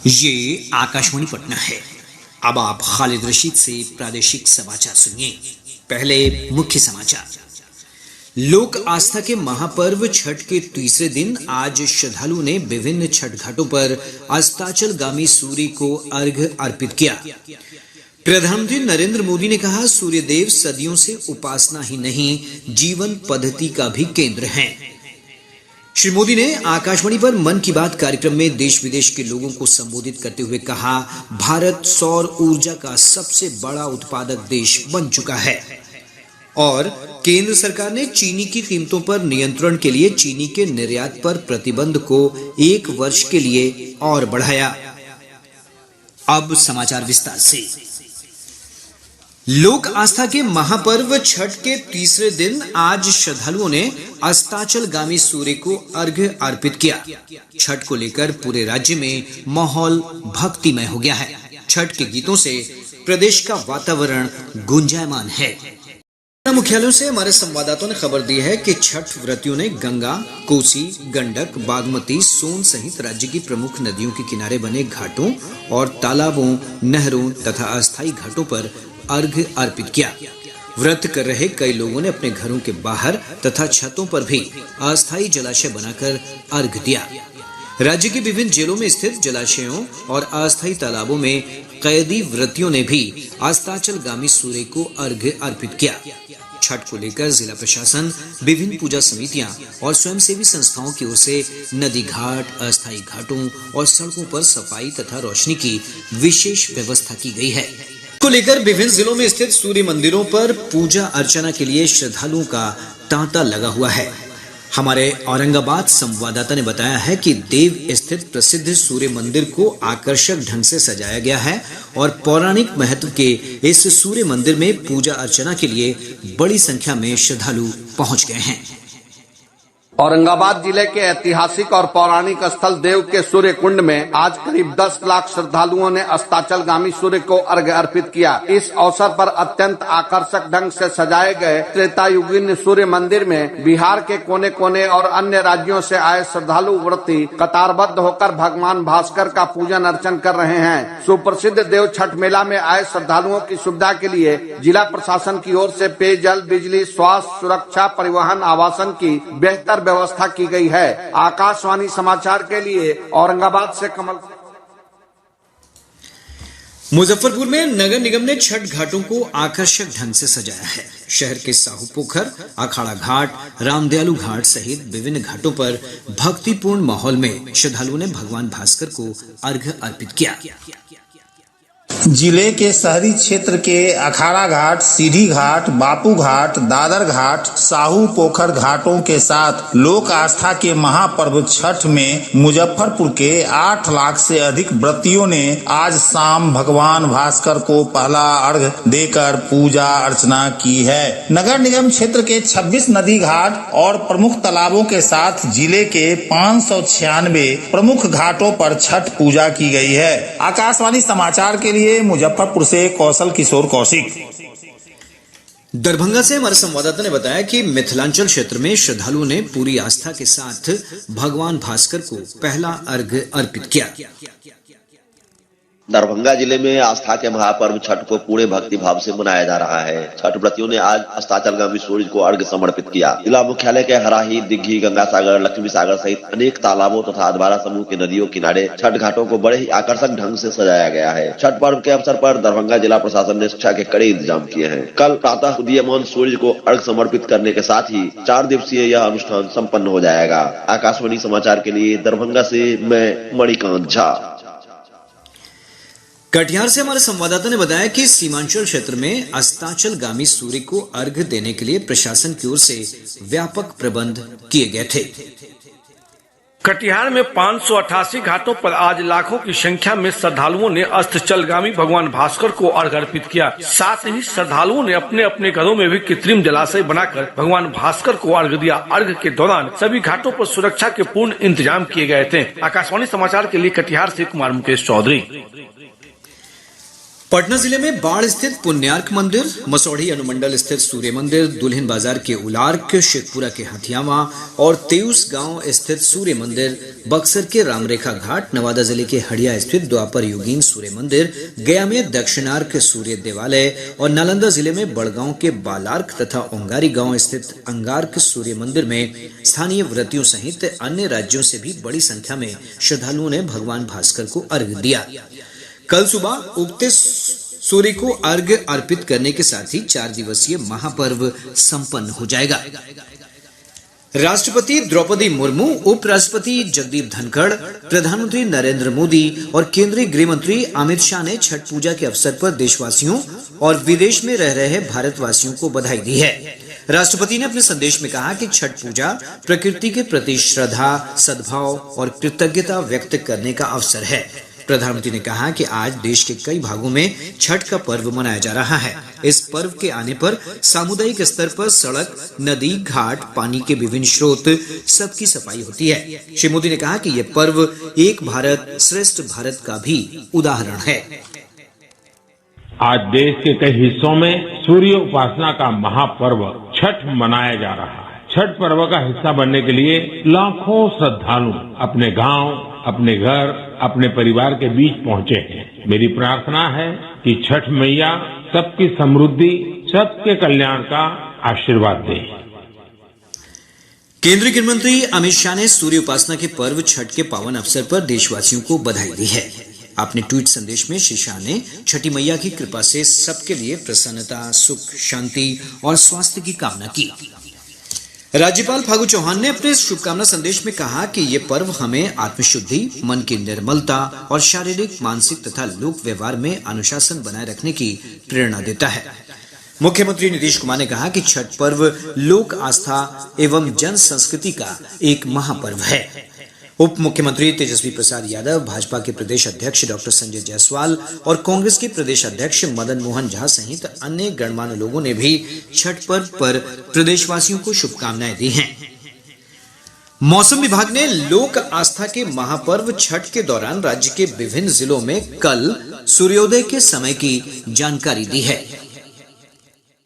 ये आकाशवाणी पटना है। अब आप खालिद रशीद से प्रादेशिक समाचार सुनिए। पहले मुख्य समाचार। लोक आस्था के महापर्व छठ के तीसरे दिन आज श्रद्धालुओं ने विभिन्न छठ घाटों पर अस्ताचलगामी सूर्य को अर्घ्य अर्पित किया। प्रधानमंत्री नरेंद्र मोदी ने कहा, सूर्य देव सदियों से उपासना ही नहीं, जीवन पद्धति का भी केंद्र हैं। श्री मोदी ने आकाशवाणी पर मन की बात कार्यक्रम में देश विदेश के लोगों को संबोधित करते हुए कहा, भारत सौर ऊर्जा का सबसे बड़ा उत्पादक देश बन चुका है और केंद्र सरकार ने चीनी की कीमतों पर नियंत्रण के लिए चीनी के निर्यात पर प्रतिबंध को 1 वर्ष के लिए और बढ़ाया। अब समाचार विस्तार से। लोक आस्था के महापर्व छठ के तीसरे दिन आज श्रद्धालुओं ने अस्ताचलगामी सूर्य को अर्घ्य अर्पित किया। छठ को लेकर पूरे राज्य में माहौल भक्तिमय हो गया है। छठ के गीतों से प्रदेश का वातावरण गुंजायमान है। मुख्यालयों से हमारे संवाददाताओं ने खबर दी है कि छठ व्रतियों ने गंगा, कोसी, गंडक, बागमती, सोन सहित राज्य की प्रमुख नदियों के किनारे बने घाटों और तालाबों, नहरों तथा अस्थायी घाटों पर अर्घ्य अर्पित किया। व्रत कर रहे कई लोगों ने अपने घरों के बाहर तथा छतों पर भी अस्थायी जलाशय बनाकर अर्घ्य दिया। राज्य के विभिन्न जिलों में स्थित जलाशयों और अस्थायी तालाबों में कैदी व्रतियों ने भी अस्ताचलगामी सूर्य को अर्घ्य अर्पित किया। छठ को लेकर जिला प्रशासन, विभिन्न पूजा समितियां और स्वयंसेवी संस्थाओं की ओर से नदी घाट, अस्थायी घाटों और सड़कों पर सफाई तथा रोशनी की विशेष व्यवस्था की गई है। को लेकर विभिन्न जिलों में स्थित सूर्य मंदिरों पर पूजा अर्चना के लिए श्रद्धालुओं का तांता लगा हुआ है। हमारे औरंगाबाद संवाददाता ने बताया है कि देव स्थित प्रसिद्ध सूर्य मंदिर को आकर्षक ढंग से सजाया गया है और पौराणिक महत्व के इस सूर्य मंदिर में पूजा अर्चना के लिए बड़ी संख्या में श्रद्धालु पहुंच गए हैं। औरंगाबाद जिले के ऐतिहासिक और पौराणिक स्थल देव के सूर्य कुंड में आज करीब 10 लाख श्रद्धालुओं ने अस्ताचलगामी सूर्य को अर्घ्य अर्पित किया। इस अवसर पर अत्यंत आकर्षक ढंग से सजाए गए त्रेतायुगीन सूर्य मंदिर में बिहार के कोने कोने और अन्य राज्यों से आए श्रद्धालु व्रती कतारबद्ध होकर भगवान भास्कर का पूजन अर्चन कर रहे हैं। सुप्रसिद्ध देव छठ मेला में आए श्रद्धालुओं की सुविधा के लिए जिला प्रशासन की ओर से पेयजल, बिजली, स्वास्थ्य, सुरक्षा, परिवहन, आवासन की बेहतर व्यवस्था की गई है। आकाशवाणी समाचार के लिए औरंगाबाद से कमल। मुजफ्फरपुर में नगर निगम ने छठ घाटों को आकर्षक ढंग से सजाया है। शहर के साहू पोखर, अखाड़ा घाट, रामदयालु घाट सहित विभिन्न घाटों पर भक्तिपूर्ण माहौल में श्रद्धालुओं ने भगवान भास्कर को अर्घ्य अर्पित किया। जिले के शहरी क्षेत्र के अखाड़ा घाट, सीढ़ी घाट, बापू घाट, दादर घाट, साहू पोखर घाटों के साथ लोक आस्था के महापर्व छठ में मुजफ्फरपुर के 8 लाख से अधिक व्रतियों ने आज शाम भगवान भास्कर को पहला अर्घ्य देकर पूजा अर्चना की है। नगर निगम क्षेत्र के 26 नदी घाट और प्रमुख तालाबों के साथ जिले के 596 प्रमुख घाटों पर छठ पूजा की गई है। आकाशवाणी समाचार के लिए मुजफ्फरपुर से कौशल किशोर कौशिक। दरभंगा से हमारे संवाददाता ने बताया कि मिथिलांचल क्षेत्र में श्रद्धालुओं ने पूरी आस्था के साथ भगवान भास्कर को पहला अर्घ्य अर्पित किया। दरभंगा जिले में आस्था के महापर्व छठ को पूरे भक्ति भाव से मनाया जा रहा है। छठ व्रतियों ने आज अस्ताचलगामी सूर्य को अर्घ्य समर्पित किया। जिला मुख्यालय के हराही, दिग्घी, गंगा सागर, लक्ष्मी सागर सहित अनेक तालाबों तथा अधवारा समूह के नदियों किनारे छठ घाटों को बड़े ही आकर्षक ढंग से सजाया गया है। छठ पर्व के अवसर पर दरभंगा जिला प्रशासन ने सुरक्षा के कड़े इंतजाम किए हैं। कल प्रातः उदीयमान सूर्य को अर्घ्य समर्पित करने के साथ ही 4 दिवसीय यह अनुष्ठान सम्पन्न हो जाएगा। आकाशवाणी समाचार के लिए दरभंगा से मैं मणिकांत झा। कटिहार से हमारे संवाददाता ने बताया कि सीमांचल क्षेत्र में अस्ताचलगामी सूर्य को अर्घ्य देने के लिए प्रशासन की ओर से व्यापक प्रबंध किए गए थे। कटिहार में 588 घाटों पर आज लाखों की संख्या में श्रद्धालुओं ने अस्ताचलगामी भगवान भास्कर को अर्घ्य अर्पित किया। साथ ही श्रद्धालुओं ने अपने अपने घरों में भी कृत्रिम जलाशय बनाकर भगवान भास्कर को अर्घ्य दिया। अर्घ्य के दौरान सभी घाटों पर सुरक्षा के पूर्ण इंतजाम किए गए थे। आकाशवाणी समाचार के लिए कटिहार से कुमार मुकेश चौधरी। पटना जिले में बाढ़ स्थित पुण्यार्क मंदिर, मसौढ़ी अनुमंडल स्थित सूर्य मंदिर, दुल्हिन बाजार के उलार्क, शेखपुरा के हथियावा और तेउस गांव स्थित सूर्य मंदिर, बक्सर के रामरेखा घाट, नवादा जिले के हड़िया स्थित द्वापर योगीन सूर्य मंदिर, गया में दक्षिणार्क सूर्य देवालय और नालंदा जिले में बड़गांव के बालार्क तथा ओंगारी गांव स्थित अंगार्क सूर्य मंदिर में स्थानीय व्रतियों सहित अन्य राज्यों से भी बड़ी संख्या में श्रद्धालुओं ने भगवान भास्कर को अर्घ्य दिया। कल सुबह उगते सूर्य को अर्घ्य अर्पित करने के साथ ही 4 दिवसीय महापर्व संपन्न हो जाएगा। राष्ट्रपति द्रौपदी मुर्मू, उपराष्ट्रपति जगदीप धनखड़, प्रधानमंत्री नरेंद्र मोदी और केंद्रीय गृह मंत्री अमित शाह ने छठ पूजा के अवसर पर देशवासियों और विदेश में रह रहे भारतवासियों को बधाई दी है। राष्ट्रपति ने अपने संदेश में कहा कि छठ पूजा प्रकृति के प्रति श्रद्धा, सद्भाव और कृतज्ञता व्यक्त करने का अवसर है। प्रधानमंत्री ने कहा कि आज देश के कई भागों में छठ का पर्व मनाया जा रहा है। इस पर्व के आने पर सामुदायिक स्तर पर सड़क, नदी, घाट, पानी के विभिन्न स्रोत सबकी सफाई होती है। श्री मोदी ने कहा कि यह पर्व एक भारत श्रेष्ठ भारत का भी उदाहरण है। आज देश के कई हिस्सों में सूर्य उपासना का महापर्व छठ मनाया जा रहा है। छठ पर्व का हिस्सा बनने के लिए लाखों श्रद्धालु अपने गांव, अपने घर, अपने परिवार के बीच पहुंचे हैं। मेरी प्रार्थना है कि छठ मैया सबकी समृद्धि, सबके कल्याण का आशीर्वाद दे। केंद्रीय गृह मंत्री अमित शाह ने सूर्य उपासना के पर्व छठ के पावन अवसर पर देशवासियों को बधाई दी है। अपने ट्वीट संदेश में श्री शाह ने छठी मैया की कृपा से सबके लिए प्रसन्नता, सुख, शांति और स्वास्थ्य की कामना की। राज्यपाल फागू चौहान ने अपने शुभकामना संदेश में कहा कि ये पर्व हमें आत्मशुद्धि, मन की निर्मलता और शारीरिक, मानसिक तथा लोक व्यवहार में अनुशासन बनाए रखने की प्रेरणा देता है। मुख्यमंत्री नीतीश कुमार ने कहा कि छठ पर्व लोक आस्था एवं जन संस्कृति का एक महापर्व है। उप मुख्यमंत्री तेजस्वी प्रसाद यादव, भाजपा के प्रदेश अध्यक्ष डॉक्टर संजय जायसवाल और कांग्रेस के प्रदेश अध्यक्ष मदन मोहन झा सहित अन्य गणमान्य लोगों ने भी छठ पर्व पर प्रदेशवासियों को शुभकामनाएं दी हैं। मौसम विभाग ने लोक आस्था के महापर्व छठ के दौरान राज्य के विभिन्न जिलों में कल सूर्योदय के समय की जानकारी दी है।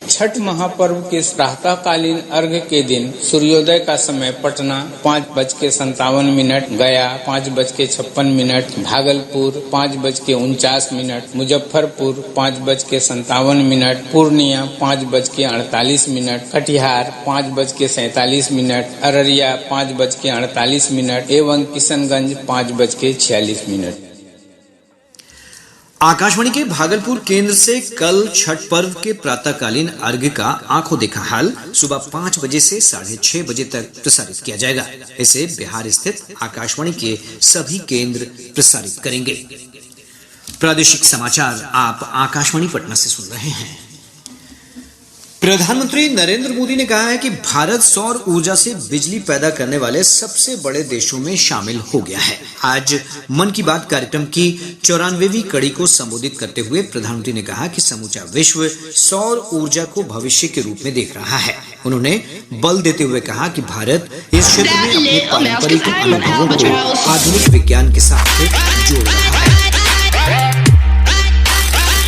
छठ महापर्व के प्रातःकालीन अर्घ्य के दिन सूर्योदय का समय पटना 5:57, गया 5:56, भागलपुर 5:49, मुजफ्फरपुर 5:57, पूर्णिया 5:48, कटिहार 5:47, अररिया 5:48 एवं किशनगंज 5:46। आकाशवाणी के भागलपुर केंद्र से कल छठ पर्व के प्रातःकालीन अर्घ्य का आंखों देखा हाल सुबह 5 बजे से 6:30 बजे तक प्रसारित किया जाएगा। इसे बिहार स्थित आकाशवाणी के सभी केंद्र प्रसारित करेंगे। प्रादेशिक समाचार आप आकाशवाणी पटना से सुन रहे हैं। प्रधानमंत्री नरेंद्र मोदी ने कहा है कि भारत सौर ऊर्जा से बिजली पैदा करने वाले सबसे बड़े देशों में शामिल हो गया है। आज मन की बात कार्यक्रम की 94वीं कड़ी को संबोधित करते हुए प्रधानमंत्री ने कहा कि समूचा विश्व सौर ऊर्जा को भविष्य के रूप में देख रहा है। उन्होंने बल देते हुए कहा कि भारत इस क्षेत्र में अपने पारंपरिक अनुभवों को आधुनिक विज्ञान के साथ जोड़ रहा है।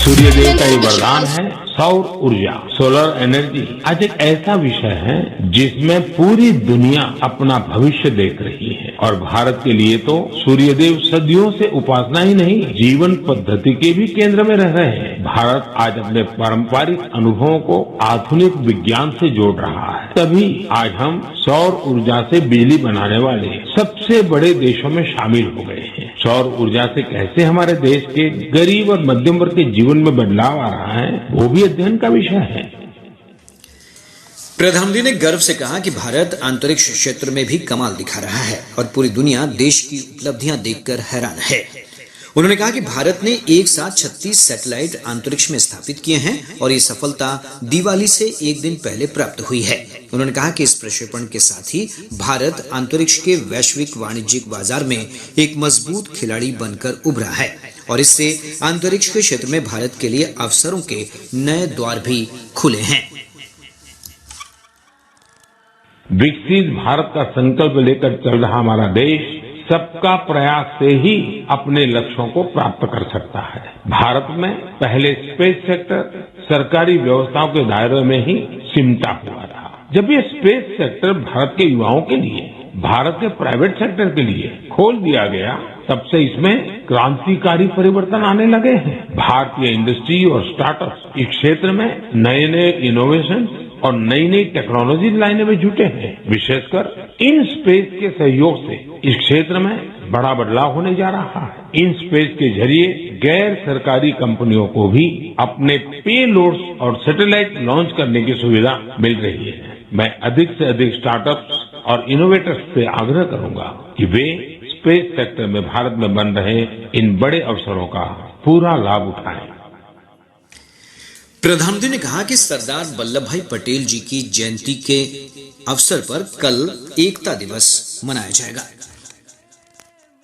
सूर्यदेव का ये वरदान है सौर ऊर्जा, सोलर एनर्जी आज एक ऐसा विषय है जिसमें पूरी दुनिया अपना भविष्य देख रही है और भारत के लिए तो सूर्यदेव सदियों से उपासना ही नहीं, जीवन पद्धति के भी केंद्र में रह रहे हैं। भारत आज अपने पारंपरिक अनुभवों को आधुनिक विज्ञान से जोड़ रहा है, तभी आज हम सौर ऊर्जा से बिजली बनाने वाले सबसे बड़े देशों में शामिल हो गए हैं। सौर ऊर्जा से कैसे हमारे देश के गरीब और मध्यम वर्ग के जीवन में बदलाव आ रहा है, वो भी अध्ययन का विषय है। प्रधानमंत्री ने गर्व से कहा कि भारत अंतरिक्ष क्षेत्र में भी कमाल दिखा रहा है और पूरी दुनिया देश की उपलब्धियां देखकर हैरान है। उन्होंने कहा कि भारत ने एक साथ 36 सैटेलाइट अंतरिक्ष में स्थापित किए हैं और ये सफलता दिवाली से एक दिन पहले प्राप्त हुई है। उन्होंने कहा कि इस प्रक्षेपण के साथ ही भारत अंतरिक्ष के वैश्विक वाणिज्यिक बाजार में एक मजबूत खिलाड़ी बनकर उभरा है और इससे अंतरिक्ष के क्षेत्र में भारत के लिए अवसरों के नए द्वार भी खुले हैं। विकसित भारत का संकल्प लेकर चल रहा हमारा देश सबका प्रयास से ही अपने लक्ष्यों को प्राप्त कर सकता है। भारत में पहले स्पेस सेक्टर सरकारी व्यवस्थाओं के दायरे में ही सिमटा हुआ था। जब ये स्पेस सेक्टर भारत के युवाओं के लिए, भारत के प्राइवेट सेक्टर के लिए खोल दिया गया, तब से इसमें क्रांतिकारी परिवर्तन आने लगे हैं। भारतीय इंडस्ट्री और स्टार्टअप इस क्षेत्र में नए नए इनोवेशन और नई नई टेक्नोलॉजी लाने में जुटे हैं। विशेषकर इन स्पेस के सहयोग से इस क्षेत्र में बड़ा बदलाव होने जा रहा है। इन स्पेस के जरिए गैर सरकारी कंपनियों को भी अपने पेलोड्स और सैटेलाइट लॉन्च करने की सुविधा मिल रही है। मैं अधिक से अधिक स्टार्टअप्स और इनोवेटर्स से आग्रह करूंगा कि वे स्पेस सेक्टर में भारत में बन रहे इन बड़े अवसरों का पूरा लाभ उठाएं। प्रधानमंत्री ने कहा कि सरदार वल्लभ भाई पटेल जी की जयंती के अवसर पर कल एकता दिवस मनाया जाएगा।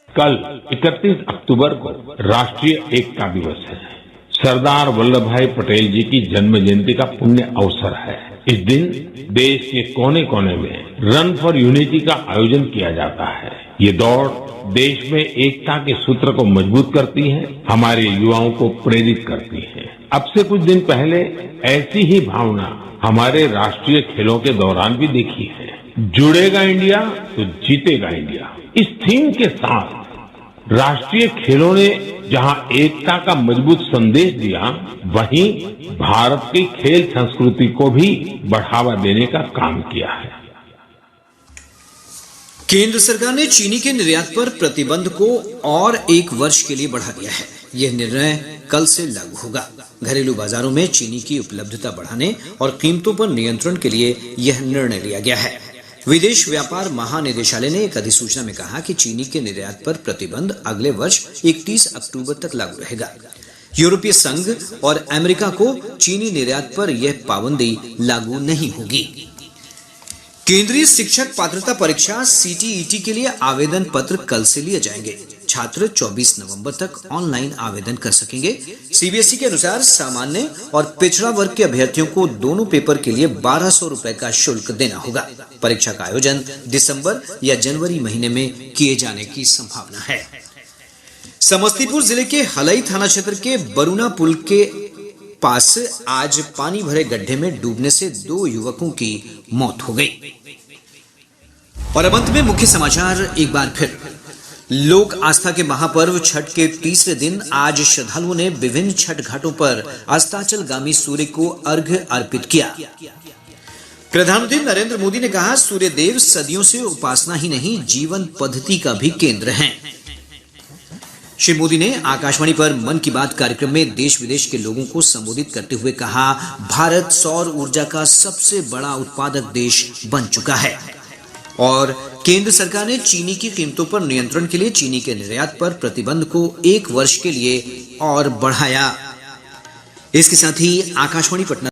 कल 31 अक्टूबर को राष्ट्रीय एकता दिवस है। सरदार वल्लभ भाई पटेल जी की जन्म जयंती का पुण्य अवसर है। इस दिन देश के कोने कोने में रन फॉर यूनिटी का आयोजन किया जाता है। ये दौड़ देश में एकता के सूत्र को मजबूत करती है, हमारे युवाओं को प्रेरित करती है। अब से कुछ दिन पहले ऐसी ही भावना हमारे राष्ट्रीय खेलों के दौरान भी देखी है। जुड़ेगा इंडिया तो जीतेगा इंडिया। इस थीम के साथ राष्ट्रीय खेलों ने जहां एकता का मजबूत संदेश दिया, वहीं भारत की खेल संस्कृति को भी बढ़ावा देने का काम किया है। केंद्र सरकार ने चीनी के निर्यात पर प्रतिबंध को और 1 वर्ष के लिए बढ़ा दिया है। यह निर्णय कल से लागू होगा। घरेलू बाजारों में चीनी की उपलब्धता बढ़ाने और कीमतों पर नियंत्रण के लिए यह निर्णय लिया गया है। विदेश व्यापार महानिदेशालय ने एक अधिसूचना में कहा कि चीनी के निर्यात पर प्रतिबंध अगले वर्ष 31 अक्टूबर तक लागू रहेगा। यूरोपीय संघ और अमेरिका को चीनी निर्यात पर यह पाबंदी लागू नहीं होगी। केंद्रीय शिक्षक पात्रता परीक्षा CTET के लिए आवेदन पत्र कल से लिए जाएंगे। छात्र 24 नवंबर तक ऑनलाइन आवेदन कर सकेंगे। CBSE के अनुसार सामान्य और पिछड़ा वर्ग के अभ्यर्थियों को दोनों पेपर के लिए 1200 रुपए का शुल्क देना होगा। परीक्षा का आयोजन दिसंबर या जनवरी महीने में किए जाने की संभावना है। समस्तीपुर जिले के हलई थाना क्षेत्र के बरुना पुल के पास आज पानी भरे गड्ढे में डूबने से 2 युवकों की मौत हो गई। और अब अंत में मुख्य समाचार एक बार फिर। लोक आस्था के महापर्व छठ के तीसरे दिन आज श्रद्धालुओं ने विभिन्न छठ घाटों पर अस्ताचलगामी सूर्य को अर्घ्य अर्पित किया। प्रधानमंत्री नरेंद्र मोदी ने कहा, सूर्य देव सदियों से उपासना ही नहीं, जीवन पद्धति का भी केंद्र हैं। श्री मोदी ने आकाशवाणी पर मन की बात कार्यक्रम में देश विदेश के लोगों को संबोधित करते हुए कहा, भारत सौर ऊर्जा का सबसे बड़ा उत्पादक देश बन चुका है। और केंद्र सरकार ने चीनी की कीमतों पर नियंत्रण के लिए चीनी के निर्यात पर प्रतिबंध को 1 वर्ष के लिए और बढ़ाया। इसके साथ ही आकाशवाणी पटना